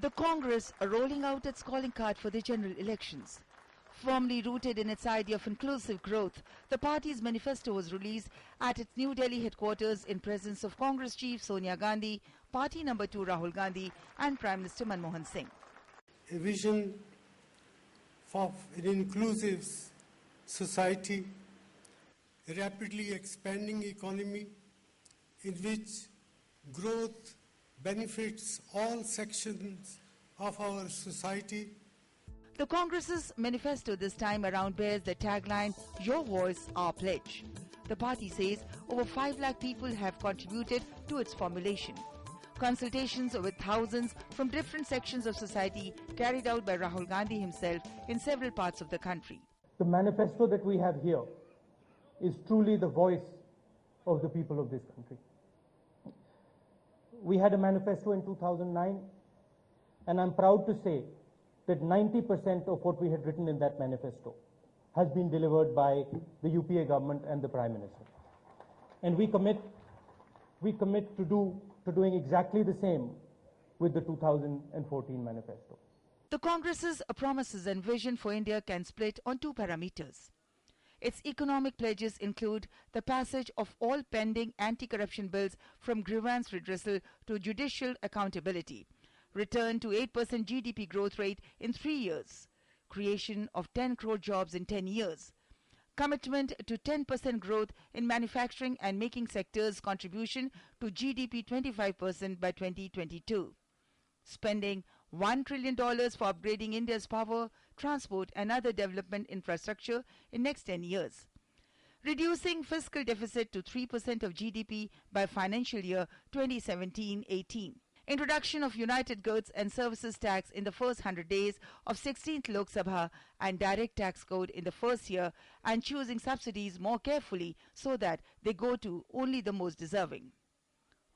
The Congress are rolling out its calling card for the general elections. Firmly rooted in its idea of inclusive growth, the party's manifesto was released at its New Delhi headquarters in presence of Congress Chief Sonia Gandhi, Party number 2 Rahul Gandhi and Prime Minister Manmohan Singh. A vision of an inclusive society, a rapidly expanding economy in which growth benefits all sections of our society. The Congress's manifesto this time around bears the tagline, "Your voice, our pledge." The party says over 5 lakh people have contributed to its formulation. Consultations with thousands from different sections of society carried out by Rahul Gandhi himself in several parts of the country. The manifesto that we have here is truly the voice of the people of this country. We had a manifesto in 2009, and I'm proud to say that 90% of what we had written in that manifesto has been delivered by the UPA government and the Prime Minister. And we commit to doing exactly the same with the 2014 manifesto. The Congress's promises and vision for India can split on 2 parameters. Its economic pledges include the passage of all pending anti-corruption bills from grievance redressal to judicial accountability, return to 8% GDP growth rate in 3 years, creation of 10 crore jobs in 10 years, commitment to 10% growth in manufacturing and making sectors' contribution to GDP 25% by 2022, spending $1 trillion for upgrading India's power, transport and other development infrastructure in next 10 years, reducing fiscal deficit to 3% of GDP by financial year 2017-18, introduction of United Goods and Services Tax in the first 100 days of 16th Lok Sabha and direct tax code in the first year, and choosing subsidies more carefully so that they go to only the most deserving.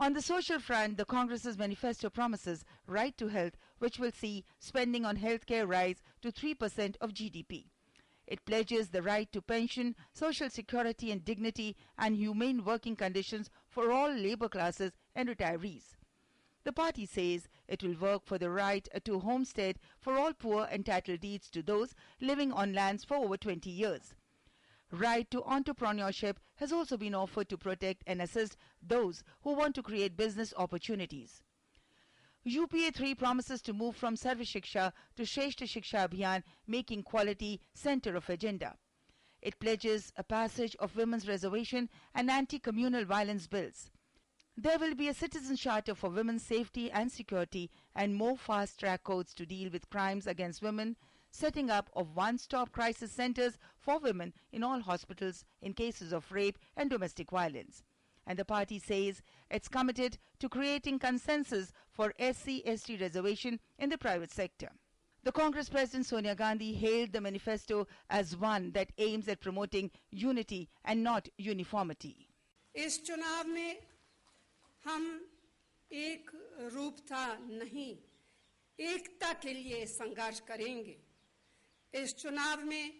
On the social front, the Congress's manifesto promises right to health, which will see spending on healthcare rise to 3% of GDP. It pledges the right to pension, social security and dignity and humane working conditions for all labor classes and retirees. The party says it will work for the right to homestead for all poor and title deeds to those living on lands for over 20 years. Right to entrepreneurship has also been offered to protect and assist those who want to create business opportunities. UPA 3 promises to move from Sarva Shiksha to Shreshth Shiksha Abhiyan, making quality center of agenda. It pledges a passage of women's reservation and anti-communal violence bills. There will be a citizen charter for women's safety and security and more fast-track courts to deal with crimes against women, setting up of one-stop crisis centers for women in all hospitals in cases of rape and domestic violence. And the party says it's committed to creating consensus for SC/ST reservation in the private sector. The Congress President Sonia Gandhi hailed the manifesto as one that aims at promoting unity and not uniformity. इस चुनाव में हम एक रूपता नहीं, एकता के लिए संघर्ष करेंगे। इस चुनाव में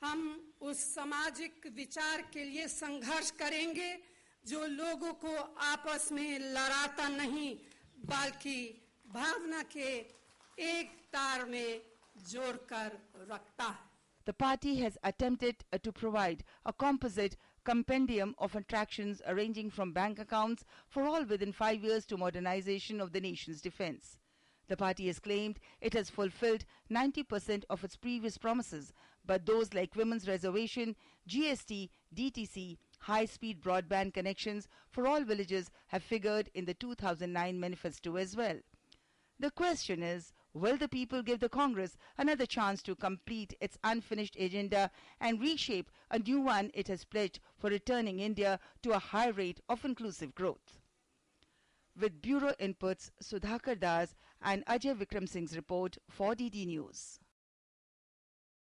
हम उस सामाजिक विचार के लिए संघर्ष करेंगे जो लोगों को आपस में लड़ाता नहीं बल्कि भावना के एक तार में जोड़कर रखता है. The party has attempted to provide a composite compendium of attractions ranging from bank accounts for all within 5 years to modernization of the nation's defense. The party has claimed it has fulfilled 90% of its previous promises, but those like women's reservation, GST, DTC, high-speed broadband connections for all villages have figured in the 2009 manifesto as well. The question is, will the people give the Congress another chance to complete its unfinished agenda and reshape a new one it has pledged for returning India to a high rate of inclusive growth? With Bureau Inputs, Sudhakar Das and Ajay Vikram Singh's report for DD News.